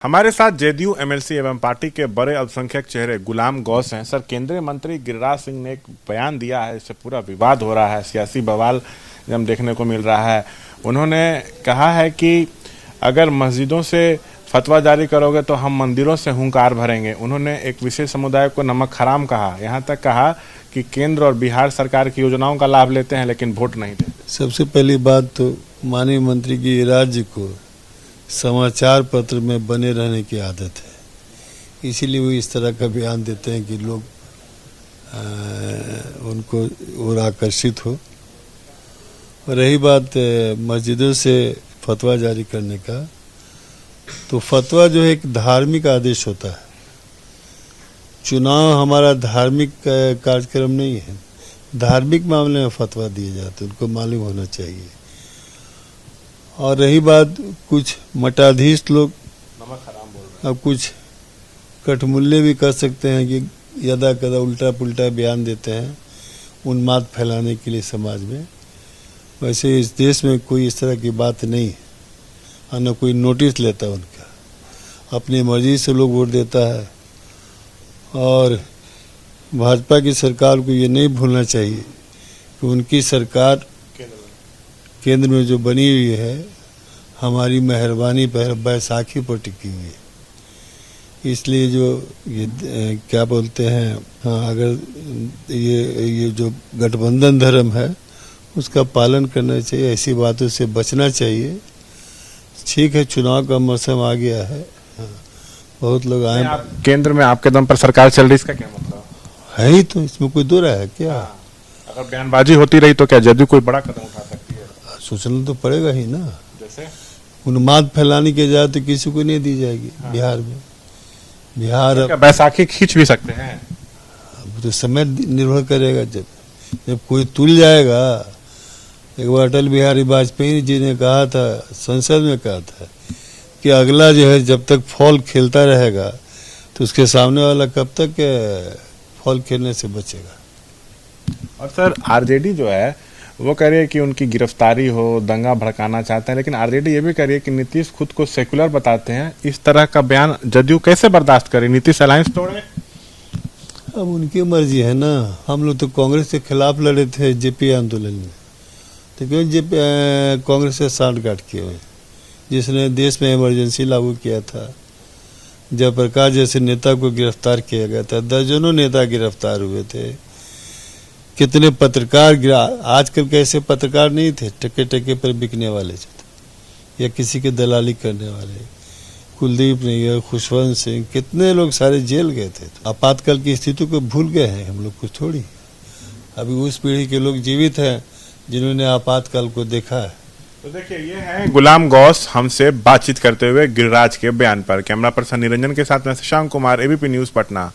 हमारे साथ JDU MLC एवं पार्टी के बड़े अल्पसंख्यक चेहरे गुलाम गौस हैं। सर, केंद्रीय मंत्री गिरिराज सिंह ने एक बयान दिया है, इससे पूरा विवाद हो रहा है, सियासी बवाल हम देखने को मिल रहा है। उन्होंने कहा है कि अगर मस्जिदों से फतवा जारी करोगे तो हम मंदिरों से हुंकार भरेंगे। उन्होंने एक विशेष समुदाय को नमक हराम कहा, यहाँ तक कहा कि केंद्र और बिहार सरकार की योजनाओं का लाभ लेते हैं लेकिन वोट नहीं देते। सबसे पहली बात तो माननीय मंत्री गिरिराज जी को समाचार पत्र में बने रहने की आदत है, इसीलिए वो इस तरह का बयान देते हैं कि लोग उनको और आकर्षित हो। रही बात मस्जिदों से फतवा जारी करने का, तो फतवा जो है एक धार्मिक आदेश होता है। चुनाव हमारा धार्मिक कार्यक्रम नहीं है, धार्मिक मामले में फतवा दिए जाते, उनको मालूम होना चाहिए। और रही बात कुछ मठाधीश लोग नमक हराम बोल रहे हैं, अब कुछ कठमुल्ले भी कर सकते हैं कि यदा कदा उल्टा पुल्टा बयान देते हैं उन्माद फैलाने के लिए समाज में। वैसे इस देश में कोई इस तरह की बात नहीं है और न कोई नोटिस लेता है उनका, अपनी मर्जी से लोग वोट देता है। और भाजपा की सरकार को ये नहीं भूलना चाहिए कि उनकी सरकार केंद्र में जो बनी हुई है हमारी मेहरबानी पर बैसाखी पर टिकी हुई है। इसलिए जो ये क्या बोलते हैं, हाँ, अगर ये जो गठबंधन धर्म है उसका पालन करना चाहिए, ऐसी बातों से बचना चाहिए। ठीक है, चुनाव का मौसम आ गया है, हाँ, बहुत लोग आए। केंद्र में आपके दम पर सरकार चल रही, इसका क्या मतलब है ही तो, इसमें कोई दो राय है क्या? अगर बयानबाजी होती रही तो क्या जदयू कोई बड़ा कदम उठा सकती है? सोचना तो पड़ेगा ही ना। जैसे उन्माद फैलाने के जाए तो किसी को नहीं दी जाएगी। हाँ। बिहार में बिहार बैसाखी खींच भी सकते हैं, अब तो समय निर्भर करेगा। जब कोई तुल जाएगा। एक बार अटल बिहारी वाजपेयी जी ने कहा था, संसद में कहा था कि अगला जो है जब तक फॉल खेलता रहेगा तो उसके सामने वाला कब तक फॉल खेलने से बचेगा। और सर, आरजेडी जो है वो कह रही है कि उनकी गिरफ्तारी हो, दंगा भड़काना चाहते हैं, लेकिन आरजेडी ये भी कह रही है कि नीतीश खुद को सेकुलर बताते हैं। इस तरह का बयान जदयू कैसे बर्दाश्त करे? नीतीश अलायंस तोड़े? अब उनकी मर्जी है ना। हम लोग तो कांग्रेस के खिलाफ लड़े थे जेपी आंदोलन में, तो क्यों कांग्रेस से सांठगांठ किए हुए, जिसने देश में इमरजेंसी लागू किया था। जयप्रकाश जैसे नेता को गिरफ्तार किया गया था, दर्जनों नेता गिरफ्तार हुए थे। कितने पत्रकार आजकल के ऐसे पत्रकार नहीं थे टके टके पर बिकने वाले या किसी के दलाली करने वाले। कुलदीप नैयर, खुशवंत सिंह, कितने लोग सारे जेल गए थे। आपातकाल की स्थिति को भूल गए हैं हम लोग कुछ थोड़ी। अभी उस पीढ़ी के लोग जीवित हैं जिन्होंने आपातकाल को देखा है। तो देखिए, ये है गुलाम गौस हमसे बातचीत करते हुए गिरिराज के बयान पर। कैमरा पर्सन निरंजन के साथ मैं शशांक कुमार, एबीपी न्यूज पटना।